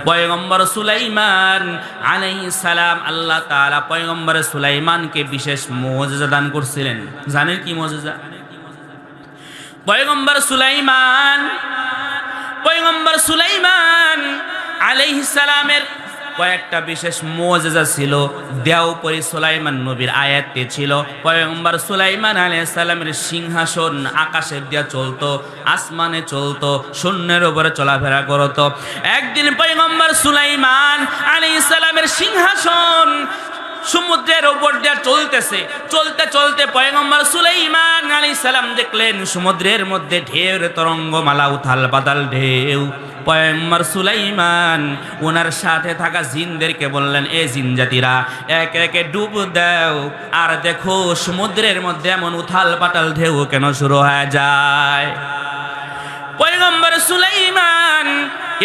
পয়গম্বর সুলাইমান আলাইহিস সালাম আল্লাহ তাআলা পয়গম্বর সুলাইমানকে বিশেষ মুজিজা দান করছিলেন। জানেন কি মুজিজা? পয়গম্বর সুলাইমান আলাইহিস সালামের কয়েকটা বিশেষ মুজিজা ছিল। দেওপরি সুলাইমান নবীর আয়াতে ছিল পয়গম্বর সুলাইমান আলাইহিস সালামের সিংহাসন আকাশের দিয়া চলতো, আসমানে চলতো, শূন্যের উপরে চলাফেরা করতো। একদিন পয়গম্বর সুলাইমান আলাইহিস সালামের সিংহাসন সমুদ্রের উপর দিয়ে চলতেছে। চলতে চলতে পয়গম্বর সুলাইমান আলাইহিস সালাম দেখলেন সমুদ্রের মধ্যে ঢেউর তরঙ্গমালা, উথাল পাতাল ঢেউ। পয়গম্বর সুলাইমান ওনার সাথে থাকা জিনদেরকে বললেন, এ জিন জাতিরা একে একে ডুব দাও, আর দেখো সমুদ্রের মধ্যে এমন উথাল পাতাল ঢেউ কেন শুরু হয়ে যায়। পয়গম্বর সুলাইমান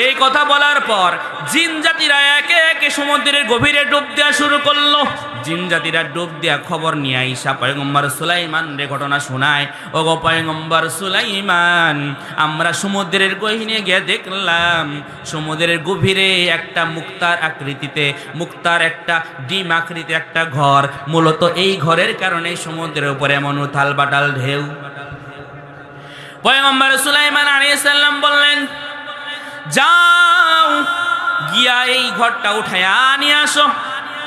এই কথা বলার পর জিন জাতিরা একে একে সমুদ্রের গভীরে ডুব দেওয়া শুরু করলো। জিন জাতিরা ডুব দেওয়া খবর নিয়ে আইসা পয়গম্বর সুলাইমান রে ঘটনা শোনায়। ওগো পয়গম্বর সুলাইমান, আমরা সমুদ্রের গহীনে গিয়ে দেখলাম সমুদ্রের গভীরে একটা মুক্তার আকৃতিতে, মুক্তার একটা ডিম আকৃতি একটা ঘর। মূলত এই ঘরের কারণে সমুদ্রের উপরে এমন উথাল পাতাল ঢেউ। পয়গম্বর সুলাইমান আলাইহিস সালাম বললেন, যাও গিয়া এই ঘরটা উঠায়া নিয়ে আসো।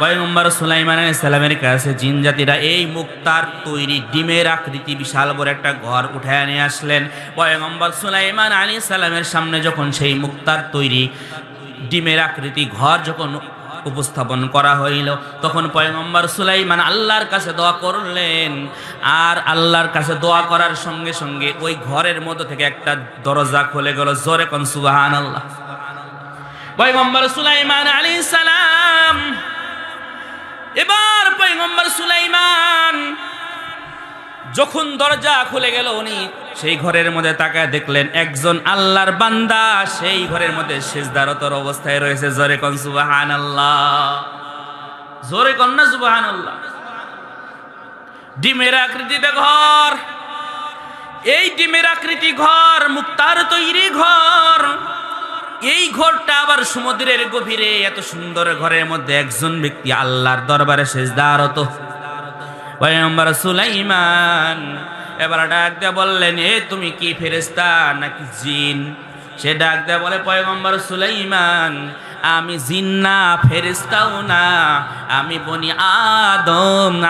পয়গম্বর সুলাইমান আলাইহিস সালামের কাছে জিন জাতিরা এই মুক্তার তৈরি ডিমের আকৃতি বিশাল বড় একটা ঘর উঠায়া নিয়ে আসলেন। পয়গম্বর সুলাইমান আলাইহিস সালামের সামনে যখন সেই মুক্তার তৈরি ডিমের আকৃতি ঘর যখন উপস্থাপন করা হইল, তখন পয়গম্বর সুলাইমান আল্লাহর কাছে দোয়া করলেন। আর আল্লাহর কাছে দোয়া করার সঙ্গে সঙ্গে ওই ঘরের মধ্যে থেকে একটা দরজা খুলে গেল। জোরে কোন সুবহানাল্লাহ। পয়গম্বর সুলাইমান আলাইহিস সালাম, এবার পয়গম্বর সুলাইমান যখন দরজা খুলে গেল, উনি সেই ঘরের মধ্যে তাকায় দেখলেন একজন আল্লাহর বান্দা সেই ঘরের মধ্যে সিজদারত অবস্থায় রয়েছে। জোরে কোন সুবহানাল্লাহ, জোরে কোন না সুবহানাল্লাহ। ডিমের আকৃতিতে ঘর, এই ডিমের আকৃতি ঘর মুক্তার তৈরি ঘর। এই ঘরটা আবার সমুদ্রের গভীরে, এত সুন্দর ঘরের মধ্যে একজন ব্যক্তি আল্লাহর দরবারে সিজদারত। পয়গম্বর সুলাইমান এবার ডাক দিয়ে বললেন, এ তুমি কি ফেরেশতা নাকি জিন? সে ডাক দিয়ে বলে, পয়গম্বর সুলাইমান, আমি জিন না, ফেরেশতাও না, আমি বনি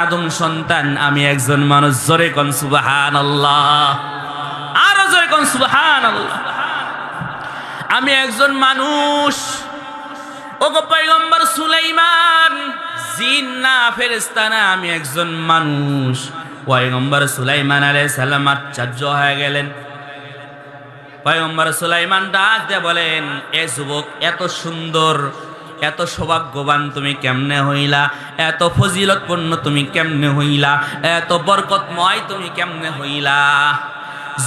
আদম সন্তান, আমি একজন মানুষ। জোরে কোন সুবহানাল্লাহ, আরো জোরে কোন সুবহানাল্লাহ। আমি একজন মানুষ। ওগো পয়গম্বর সুলাইমান, জিন না, ফেরেশতা না, আমি একজন মানুষ। পয়গম্বর সুলাইমান আলাইহিস সালাম আশ্চর্য হয়ে গেলেন। পয়গম্বর সুলাইমান ডাক দিয়ে বলেন, এ যুবক, এত সুন্দর, এত সৌভাগ্যবান তুমি কেমনে হইলা? এত ফজিলতপূর্ণ তুমি কেমনে হইলা? এত বরকতময় তুমি কেমনে হইলা?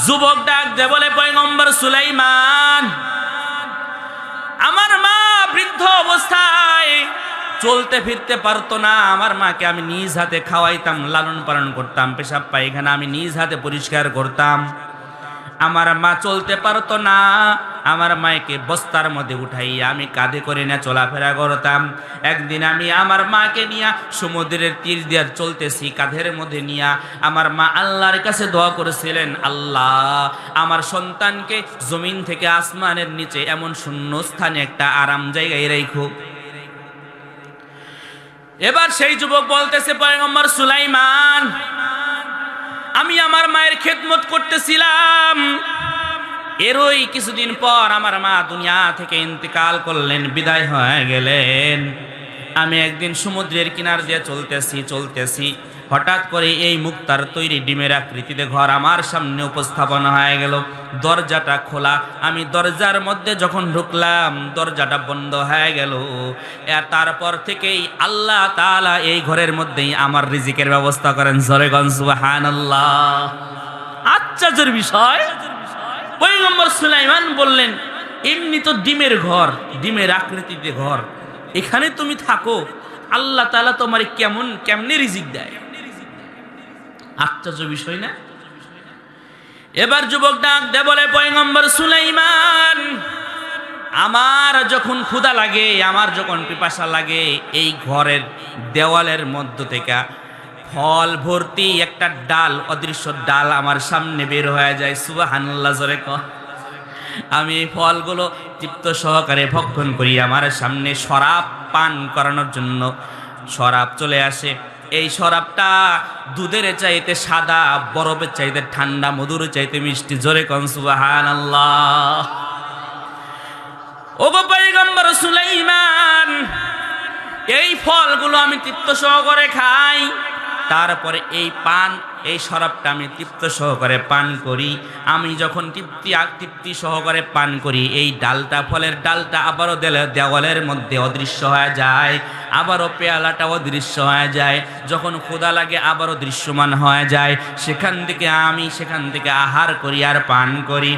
যুবক ডাক দিয়ে বলে, পয়গম্বর সুলাইমান, আমার মা বৃদ্ধ অবস্থায় চলতে ফিরতে পারতো না। আমার মাকে আমি নিজ হাতে খাওয়াইতাম, লালন পালন করতাম, পেশাব পায়খানা আমি নিজ হাতে পরিষ্কার করতাম। আমার মা চলতে পারতো না। আমার মাকে বস্তার মধ্যে উঠাইয়া আমি কাঁধে করে নিয়ে চলাফেরা করতাম। একদিন আমি আমার মাকে নিয়ে সমুদ্রের তীর দিয়ে চলতেছি, কাঁধের মধ্যে নিয়ে আমার মা আল্লাহর কাছে দোয়া করেছিলেন, আল্লাহ আমার সন্তানকে জমিন থেকে আসমানের নিচে এমন শূন্য স্থানে একটা আরাম জায়গায় রাখো। এবার সেই যুবক বলতেছে, পয়গম্বর সুলাইমান, আমি আমার মায়ের খেদমত করতেছিলাম। এরই কিছুদিন পর আমার মা দুনিয়া থেকে ইন্তেকাল করলেন, বিদায় হয়ে গেলেন। আমি একদিন সমুদ্রের কিনার দিয়ে চলতেছি, হঠাৎ করে এই মুক্তার তৈরি ডিমের আকৃতিতে ঘর আমার সামনে উপস্থাপন হয়ে গেল। দরজাটা খোলা, আমি দরজার মধ্যে যখন ঢুকলাম দরজাটা বন্ধ হয়ে গেল। তারপর থেকেই আল্লাহ তাআলা এই ঘরের মধ্যেই আমার রিজিকের ব্যবস্থা করেন। জোরে কোন সুবহানাল্লাহ। আশ্চর্যের বিষয়, পয়গম্বর সুলাইমান বললেন, এমনি তো ডিমের ঘর, ডিমের আকৃতিতে ঘর, এখানে তুমি থাকো, আল্লাহ তাআলা তোমার কেমনে রিজিক দেয়? আশ্চর্য বিষয় না? এবার যুবক ডাক দে বলে, পয়গম্বর সুলাইমান, আমার যখন ক্ষুধা লাগে, আমার যখন পিপাসা লাগে, এই ঘরের দেওয়ালের মধ্য থেকে ফল ভর্তি একটা ডাল, অদৃশ্য ডাল আমার সামনে বের হয়ে যায়। সুবহানাল্লাহ জোরে কও। আমি এই ফলগুলো তৃপ্ত সহকারে ভক্ষণ করি। আমার সামনে শরাব পান করানোর জন্য শরাব চলে আসে। এই শরাবটা দুধের চাইতে সাদা, বরফের চাইতে ঠান্ডা, মধুর চাইতে মিষ্টি। জোরে কোন সুবহানাল্লাহ। ওগো পয়গম্বর সুলাইমান, এই ফলগুলো আমি তৃপ্ত সহকারে খাই, তারপরে এই শরাবটা আমি তৃপ্ত সহকারে পান করি। আমি যখন তৃপ্তি সহকারে পান করি, এই ডালটা, ফলের ডালটা আবারও দেওয়ালের মধ্যে অদৃশ্য হয়ে যায়, আবারও পেয়ালাটা অদৃশ্য হয়ে যায়। যখন ক্ষুধা লাগে আবারও দৃশ্যমান হয়ে যায়। সেখান থেকে আহার করি আর পান করি।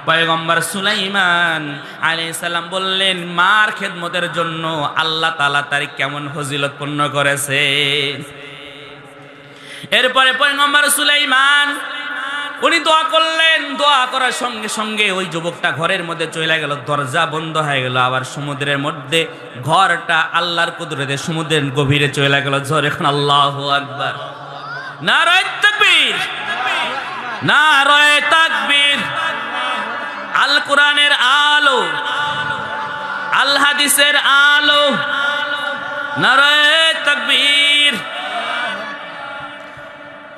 পয়গম্বর সুলাইমান আলাইহিস সালাম বললেন, মার খেদমতের জন্য আল্লাহ তাআলা তার কেমন ফজিলতপূর্ণ করেছে। এরপরে পয়গম্বর সুলাইমান উনি দোয়া করলেন। দোয়া করার সঙ্গে সঙ্গে ওই যুবকটা ঘরের মধ্যে চলে গেল, দরজা বন্ধ হয়ে গেল। আবার সমুদ্রের মধ্যে ঘরটা আল্লাহর কুদরতে সমুদ্রের গভীরে চলে গেল। জোরে এখন আল্লাহু আকবার। নারায়ে তাকবীর, নারায়ে তাকবীর। আল কোরআনের আলো, আল হাদিসের আলো, নারায়ে তাকবীর।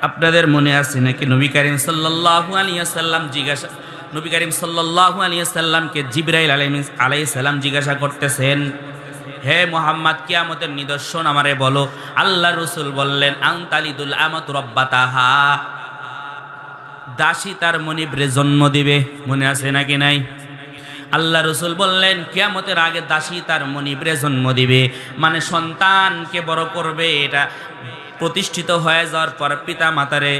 আপনাদের মনে আছে নাকি নবী করিম সাল্লাল্লাহু আলাইহি ওয়াসাল্লাম সাল্লামকে জিবরাইল আলাইহিস সালাম জিজ্ঞাসা করতেছেন, হে মুহাম্মদ, কিয়ামতের নিদর্শন আমারে বলো। আল্লাহ রাসূল বললেন, আনতালিদুল আমাতু রাব্বাতাহা, দাসী তার মনিবরে জন্ম দিবে। মনে আছে নাকি নাই? আল্লাহ রাসূল বললেন, কিয়ামতের আগে দাসী তার মনিবরে জন্ম দিবে, মানে সন্তানকে বড় করবে। এটা প্রতিষ্ঠিত হয়ে যাওয়ার পর পিতা মাতারে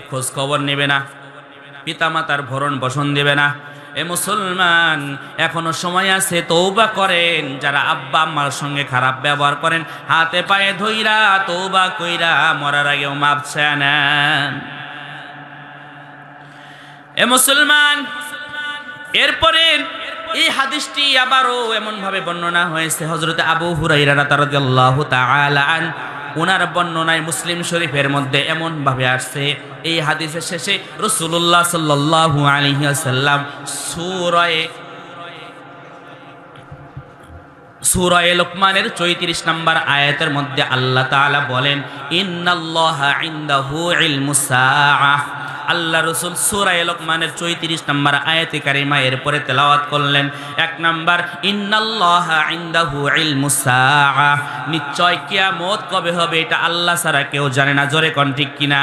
খোঁজ খবর নেবে না, পিতা মাতার ভরণ পোষণ দেবে না। এ মুসলমান, এখনো সময় আছে, তওবা করেন। যারা আব্বা আম্মার সঙ্গে খারাপ ব্যবহার করেন, হাতে পায়ে ধইরা তওবা কইরা মরার আগেও মাপ চেয়ে নেন। এ মুসলমান, এরপরে এই হাদিসটি আবারও এমন ভাবে বর্ণনা হয়েছে। হযরত আবু হুরায়রা রাদিয়াল্লাহু তাআলা আন, ওনার বর্ণনায় মুসলিম শরীফের মধ্যে এমন ভাবে আসছে, এই হাদিসের শেষে রাসূলুল্লাহ সাল্লাল্লাহু আলাইহি ওয়াসাল্লাম সূরা লোকমানের 34 নম্বর আয়াতের মধ্যে আল্লাহ তাআলা বলেন, ইন্নাল্লাহা ইনদাহু ইলমুস সাআহ। আল্লাহ রাসূল সূরা লোকমানের 34 নম্বর আয়াতে কারিমা এরপরে তেলাওয়াত করলেন। 1 নম্বর, ইন্নাল্লাহা ইনদাহু ইলমুস সাআহ, নিশ্চয় কিয়ামত কবে হবে এটা আল্লাহ ছাড়া কেউ জানে না। জোরে কোন ঠিক কিনা?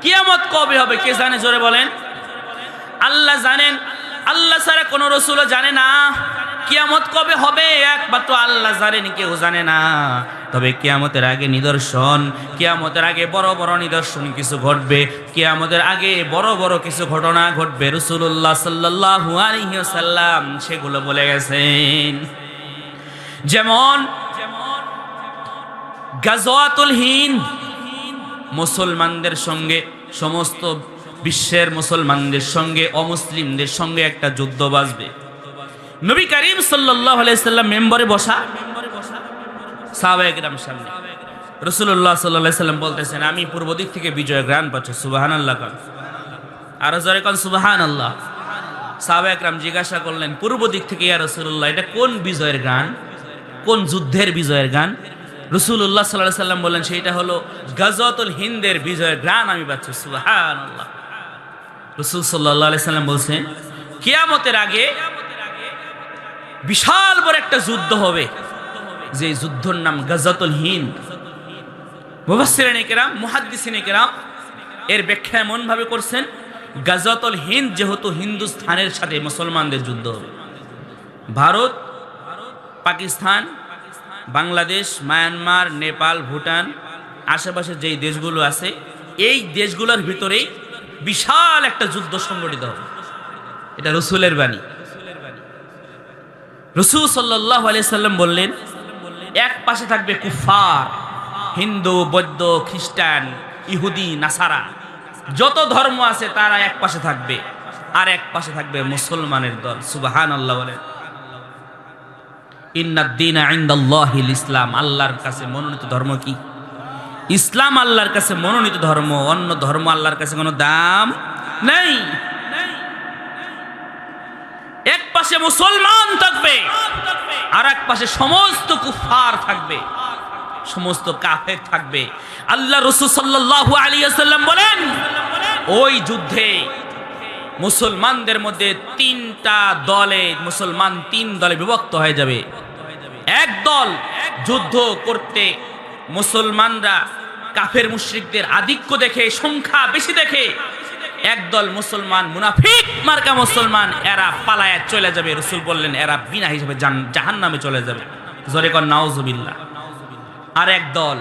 কিয়ামত কবে হবে কে জানে? জোরে বলেন। আল্লাহ জানেন, আল্লাহ ছাড়া কোনো রাসূলও জানে না। কিয়ামত কবে হবে একমাত্র আল্লাহ জানেন, কেউ জানে না। তবে কিয়ামতের আগে নিদর্শন, কিয়ামতের আগে বড় বড় নিদর্শন কিছু ঘটবে, কিয়ামতের আগে বড় বড় কিছু ঘটনা ঘটবে। রাসূলুল্লাহ সাল্লাল্লাহু আলাইহি ওয়াসাল্লাম সেগুলো বলে গেছেন। যেমন গাজওয়াতুল হিন্দ, মুসলমানদের সঙ্গে, সমস্ত বিশ্বের মুসলমানদের সঙ্গে অমুসলিমদের সঙ্গে একটা যুদ্ধ বাজবে। নবী করিম সাল্লাল্লাহু আলাইহি সাল্লাম মেম্বরে বসা, সাহাবায়ে কেরামের সামনে রাসূলুল্লাহ সাল্লাল্লাহু আলাইহি সাল্লাম বলতেছেন, আমি পূর্ব দিক থেকে বিজয় গান পাচ্ছি। সুবহানাল্লাহ কোন, আর জোরে কোন সুবহানাল্লাহ। সাহাবায়ে কেরাম জিজ্ঞাসা করলেন, পূর্ব দিক থেকে ইয়া রাসূলুল্লাহ, এটা কোন বিজয়ের গান, কোন যুদ্ধের বিজয়ের গান? রাসূলুল্লাহ সাল্লাল্লাহু আলাইহি সাল্লাম বললেন, সেটা হলো গাজওয়াতুল হিন্দের বিজয়ের গান আমি পাচ্ছি। সুবহানাল্লাহ। রাসূল সাল্লাল্লাহু আলাইহি সাল্লাম বলছেন, কিয়ামতের আগে বিশাল বড় একটা যুদ্ধ হবে, যে যুদ্ধের নাম গাজওয়াতুল হিন্দ। মুফাসসিরিনে কেরাম, মুহাদ্দিসিনে কেরাম এর ব্যাখ্যা এমন ভাবে করছেন, গাজওয়াতুল হিন্দ যেহেতু হিন্দুস্তানের সাথে মুসলমানদের যুদ্ধ হবে, ভারত, পাকিস্তান, বাংলাদেশ, মায়ানমার, নেপাল, ভুটান, আশেপাশে যেই দেশগুলো আছে, এই দেশগুলোর ভিতরেই বিশাল একটা যুদ্ধ সংগঠিত হবে। এটা রাসূলের বাণী। রাসূল সাল্লাল্লাহু আলাইহি সাল্লাম বললেন, এক পাশে থাকবে কুফার, হিন্দু, বৌদ্ধ, খ্রিস্টান, ইহুদি, নাসারা, যত ধর্ম আছে তারা এক পাশে থাকবে। আর এক পাশে থাকবে মুসলমানের দল। সুবহানাল্লাহ বলেন। ইন্নাদ-দীনা ইনদাল্লাহিল ইসলাম, আল্লাহর কাছে মনোনীত ধর্ম কি? ইসলাম আল্লাহর কাছে মনোনীত ধর্ম। অন্য ধর্ম আল্লাহর কাছে কোনো দাম নেই। এক পাশে মুসলমান থাকবে, আর এক পাশে সমস্ত কুফার থাকবে, সমস্ত কাফের থাকবে। আল্লাহ রাসূল সাল্লাল্লাহু আলাইহি ওয়াসাল্লাম বলেন, ওই যুদ্ধে মুসলমানদের মধ্যে তিনটা দলে, মুসলমান তিন দলে বিভক্ত হয়ে যাবে। এক দল যুদ্ধ করতে মুসলমানরা কাফের মুশরিকদের আধিক্য দেখে, সংখ্যা বেশি দেখে, একদল মুসলমান মুনাফিক মার্কা মুসলমান, এরা পালায়া চলে যাবে। রাসূল বললেন এরা বিনা হিসেবে জাহান্নামে চলে যাবে। জোরে কর নাউজুবিল্লাহ। আর এক দল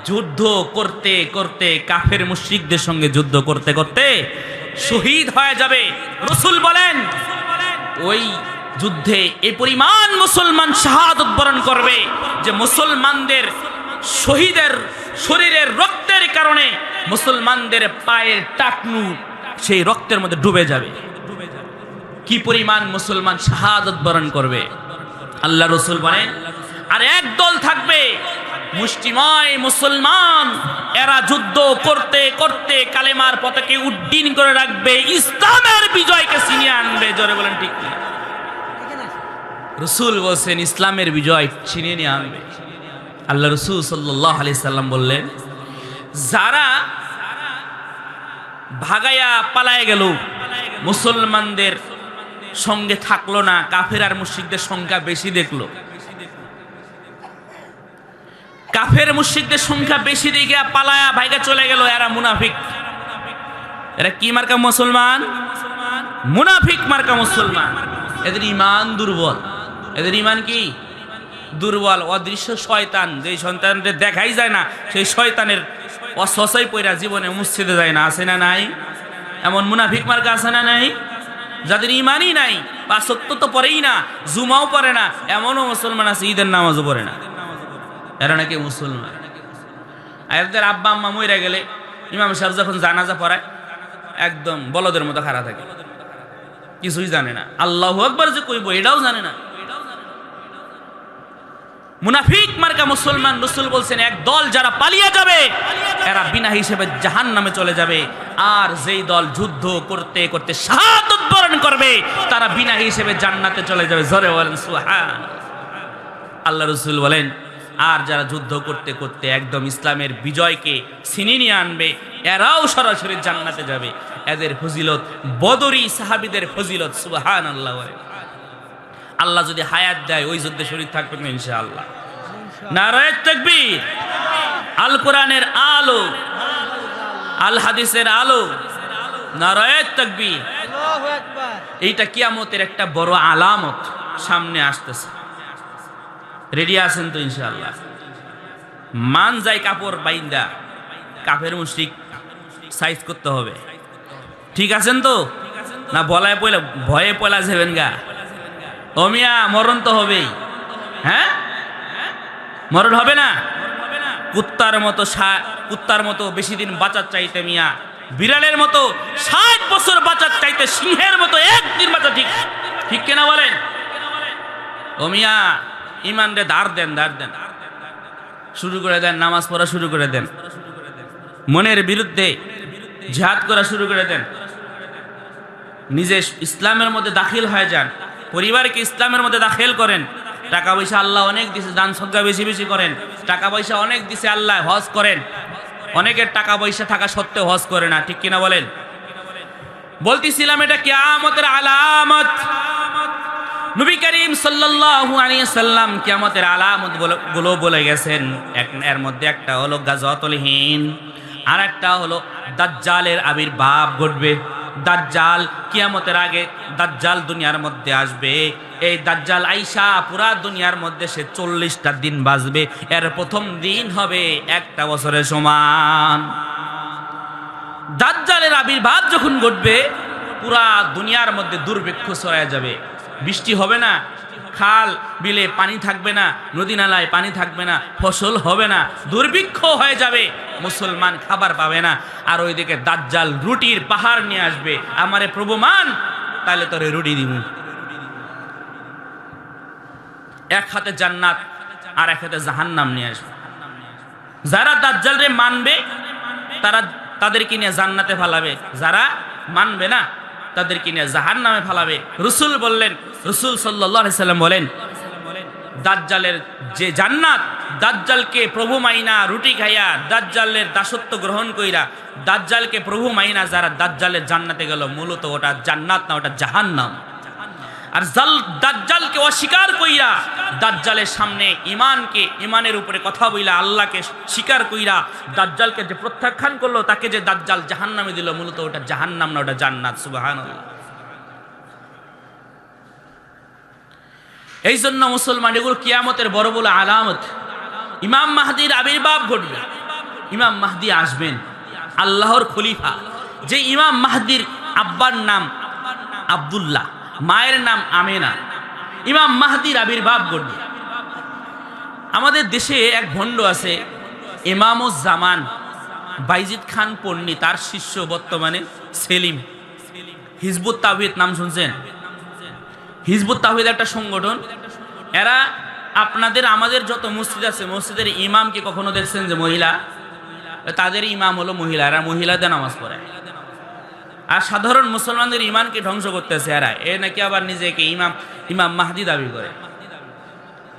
যুদ্ধ করতে করতে, কাফের মুশরিকদের সঙ্গে যুদ্ধ করতে করতে শহীদ হয়ে যাবে। রাসূল বলেন ওই যুদ্ধে এই পরিমাণ মুসলমান শাহাদাত বরণ করবে যে মুসলমানদের শহীদের শরীরের রক্তের কারণে মুসলমানদের পায়ের টাকনু সেই রক্তের মধ্যে ডুবে যাবে। কি পরিমাণ মুসলমান শাহাদাত বরণ করবে। আল্লাহ রাসূল বলেন আর এক দল থাকবে মুষ্টিময় মুসলমান, এরা যুদ্ধ করতে করতে কালেমার পতাকা উড্ডীন করে রাখবে, ইসলামের বিজয়কে ছিনিয়ে আনবে। জোরে বলেন ঠিক না? রাসূল বলেন ইসলামের বিজয় ছিনিয়ে নিয়ে আনবে। আল্লাহ রাসূল সাল্লাল্লাহু আলাইহি সাল্লাম বললেন যারা ভাগায়া পালায় গেল, মুসলমানদের সঙ্গে থাকলো না, কাফের আর মুশরিকদের সংখ্যা বেশি দেখলো, কাফের মুশরিকদের সংখ্যা বেশি দেখে পালায়া ভাইগা চলে গেল, এরা মুনাফিক। এরা কি মার্কা মুসলমান? মুনাফিক মার্কা মুসলমান। এদের ঈমান দুর্বল। এদের ঈমান কি? দুর্বল। অদৃশ্য শয়তান, যে সন্তানদের দেখাই যায় না, সেই শয়তানের অসসাই পয়রা জীবনে মসজিদে যায় না। আছে না নাই? এমন মুনাফিক মার্কা আছে না নাই? যাদের ঈমানই নাই, পাঁচ ওয়াক্ত তো পড়েই না, জুমাও পড়ে না, এমনও মুসলমান আছে ঈদের নামাজও পড়ে না। এরা নাকি মুসলমান। এদের আব্বা আম্মা মইরা গেলে ইমাম সাহেব যখন জানাজা পড়ায় একদম বলদের মতো খাড়া থাকে, কিছুই জানে না, আল্লাহু আকবার যে কইব এটাও জানে না। মুনাফিক মার্কা মুসলমান। রাসূল বলছেন এক দল যারা পালিয়ে যাবে এরা বিনা হিসেবে জাহান্নামে চলে যাবে, আর যেই দল যুদ্ধ করতে করতে শাহাদাত বরণ করবে তারা বিনা হিসেবে জান্নাতে চলে যাবে। জোরে বলেন সুবহান। আল্লাহ রাসূল বলেন আর যারা যুদ্ধ করতে করতে একদম ইসলামের বিজয়কে ছিনিয়ে নিয়ে আনবে এরাও সরাসরি জান্নাতে যাবে। এদের ফজিলত বদরি সাহাবীদের ফজিলত। সুবহানাল্লাহ। আল্লাহ যদি হায়াত দেয় ওই যুদ্ধে শরীক থাকবেন ইনশাআল্লাহ। নারায়ে তাকবীর। আল কোরআনের আলো, আল হাদিসের আলো, নারায়ে তাকবীর। আল্লাহু আকবার। এইটা কিয়ামতের একটা বড় আলামত সামনে আসতেছে। রেডি আছেন তো ইনশাআল্লাহ? মান যায় কাপড় বাইন্দা কাফের মুশরিক সাইজ করতে হবে। ঠিক আছেন তো? না বলায় পয়লা ভয়ে পয়লা যাবেন গা? ও মিয়া মরণ তো হবেই। হ্যাঁ মরণ হবে না? কুত্তার মতো বেশি দিন বাঁচার চাইতে মিয়া, বিড়ালের মতো 60 বছর বাঁচার চাইতে সিংহের মতো একদিন বাঁচা ঠিক ঠিক কেনা বলেন? ও মিয়া ইমান রে ধার দেন, ধার দেন, শুরু করে দেন, নামাজ পড়া শুরু করে দেন, মনের বিরুদ্ধে জিহাদ করা শুরু করে দেন, নিজে ইসলামের মধ্যে দাখিল হয়ে যান, পরিবারকে ইসলামের মধ্যে দাখিল করেন। টাকা পয়সা আল্লাহ অনেক দিছে, দান সদকা বেশি বেশি করেন। টাকা পয়সা অনেক দিছে আল্লাহ, হজ করেন। অনেকের টাকা পয়সা থাকা সত্ত্বেও হজ করে না, ঠিক কিনা বলেন? বলতেছিলাম এটা কিয়ামতের আলামত। নবী করিম সাল্লাল্লাহু আলাইহি সাল্লাম কিয়ামতের আলামত গুলো বলে গেছেন। এর মধ্যে একটা হলো গাজওয়াতুল হিন্দ, আর একটা হলো দাজ্জালের আবির্ভাব ঘটবে। দাজ্জাল কিয়ামতের আগে দাজ্জাল দুনিয়ার মধ্যে আসবে। এই দাজ্জাল আইসা পুরা দুনিয়ার মধ্যে সে 40টা দিন বাঁচবে। এর প্রথম দিন হবে একটা বছরের সমান। দাজ্জালের আবির্ভাব যখন ঘটবে পুরা দুনিয়ার মধ্যে দুর্ভিক্ষ ছড়ায় যাবে, বৃষ্টি হবে না, খাল বিলে পানি থাকবে না, নদী নালায় পানি থাকবে না, ফসল হবে না, দুর্ভিক্ষ হয়ে যাবে, মুসলমান খাবার পাবে না। আর ওইদিকে দাজ্জাল রুটির পাহাড় নিয়ে আসবে, আমারে প্রভু মান, তাহলে তোরে রুটি দিব। এক হাতে জান্নাত আর এক হাতে জাহান্নাম নিয়ে আসবে। যারা দাজ্জাল রে মানবে তাদেরকে নিয়ে জান্নাতে ফালাবে, যারা মানবে না তাদেরকে নিয়ে জাহান্নামে ফালাবে। রাসূল বললেন, রাসূল সাল্লাল্লাহু আলাইহি সাল্লাম বলেন, দাজ্জালের যে জান্নাত, দাজ্জালকে প্রভু মাইনা রুটি খাইয়া দাজ্জালের দাসত্ব গ্রহণ কইরা দাজ্জালকে প্রভু মাইনা যারা দাজ্জালের জান্নাতে গেল, মূলত ওটা জান্নাত না, ওটা জাহান্নাম। আর দাজ্জালকে অস্বীকার কইরা দাজ্জালের সামনে ইমানের উপরে কথা বইলা আল্লাহকে স্বীকার কইরা দাজ্জালকে যে প্রত্যাখ্যান করলো, তাকে যে দাজ্জাল জাহান্নামে দিল, মূলত ওটা জাহান্নাম না, ওটা জান্নাত। সুবহানাল্লাহ। এই জন্য মুসলমান, এগুলো কিয়ামতের বড় বড় আলামত। ইমাম মাহদির আবির্ভাব ঘটবে, ইমাম মাহদি আসবেন, আল্লাহর খলিফা। যে ইমাম মাহদির আব্বার নাম আব্দুল্লাহ, মায়ের নাম আমেনা, ইমাম মাহদির আবির্ভাব ঘটবে। আমাদের দেশে এক ভণ্ড আছে, ইমামুজ্জামান বাইজিদ খান পন্নী, তার শিষ্য বর্তমানে সেলিম। হিজবুত তাওহীদ নাম শুনছেন? হিজবুত তাওহীদ একটা সংগঠন। এরা আমাদের যত মসজিদ আছে, মসজিদের ইমামকে কখনো দেখছেন যে মহিলা? তাদের ইমাম হলো মহিলা, এরা মহিলাদের নামাজ পড়ে। আর সাধারণ মুসলমানদের ইমানকে ধ্বংস করতেছে এরা। এ নাকি আবার নিজেকে ইমাম মাহদি দাবি করে।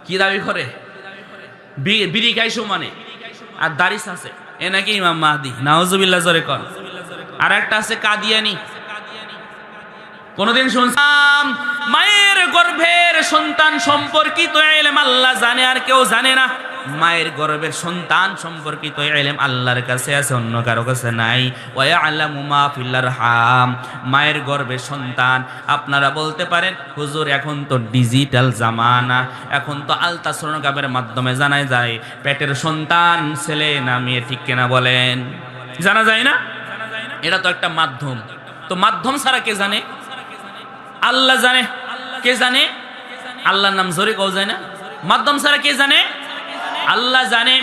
কি দাবি করে? বিড়ি খাইছো মানে, আর দাড়িস আছে, এ নাকি ইমাম মাহদি। নাউজুবিল্লাহ জোরে কর। আর একটা আছে কাদিয়ানি। কোনদিন শুনলাম মায়ের গর্ভের সন্তান সম্পর্কিত ইলম আল্লাহ জানে, আর কেউ জানে না। মায়ের গর্ভের সন্তান সম্পর্কিত ইলম আল্লাহর কাছে আছে, অন্য কারো কাছে নাই। ওয়া ইয়ালামু মা ফিল আরহাম, মায়ের গর্ভের সন্তান। আপনারা বলতে পারেন, হুজুর এখন তো ডিজিটাল জামানা, এখন তো আলট্রাসোনোগ্রাফের মাধ্যমে জানা যায় পেটের সন্তান ছেলে না মেয়ে, ঠিক কিনা বলেন? জানা যায় না? এটা তো একটা মাধ্যম। তো মাধ্যম ছাড়া কে জানে? আল্লাহ জানে। কে জানে? আল্লাহর নাম জোরে কেউ যায় না। মাধ্যম ছাড়া কে জানে? আল্লাহ জানে।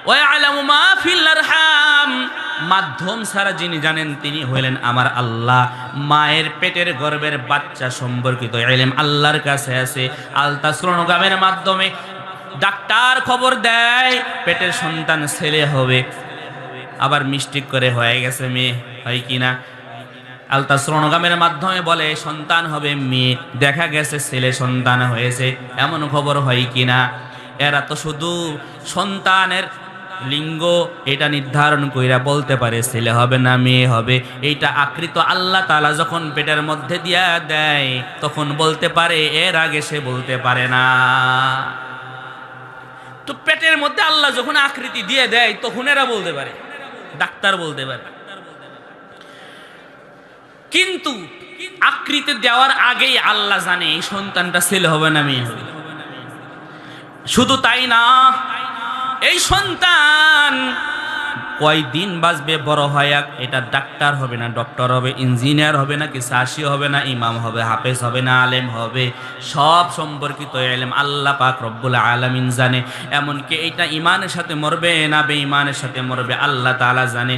ওয়া ইয়ালামু মা ফিল আরহাম, মাধ্যম ছাড়া যিনি জানেন তিনি হইলেন আমার আল্লাহ। মায়ের পেটের গর্ভের বাচ্চা সম্পর্কিত ইলম আল্লাহর কাছে আছে। আলট্রাসোনোগ্রামের মাধ্যমে ডাক্তার খবর দেয় পেটের সন্তান ছেলে হবে, আবার মিস্টেক করে হয়ে গেছে মেয়ে, হয় কিনা? আলট্রাসোনোগ্রামের মাধ্যমে বলে সন্তান হবে মেয়ে, দেখা গেছে ছেলে সন্তান হয়েছে, এমন খবর হয় কিনা? এরা তো শুধু সন্তানের লিঙ্গ এটা নির্ধারণ কইরা বলতে পারে ছেলে হবে না মেয়ে হবে। এইটা আকৃত আল্লাহ তাআলা যখন পেটের মধ্যে দিয়া দেয় তখন বলতে পারে, এর আগে সে বলতে পারে না। তো পেটের মধ্যে আল্লাহ যখন আকৃতি দিয়ে দেয় তখন এরা বলতে পারে, ডাক্তার বলতে পারে। কিন্তু আকৃতি দেওয়ার আগেই আল্লাহ জানে এই সন্তানটা ছেলে হবে না মেয়ে হবে। শুধু তাই না, এই সন্তান কয়দিন বাঁচবে, বড় হয় এটা ডাক্তার হবে না ডক্টর হবে, ইঞ্জিনিয়ার হবে না কি চাষি হবে না ইমাম হবে, হাফেজ হবে না আলেম হবে, সব সম্পর্কিত ইলম আল্লাহ পাক রব্বুল আলামিন জানে। এমনকি এটা ইমানের সাথে মরবে না বেঈমানের সাথে মরবে আল্লাহ তাআলা জানে।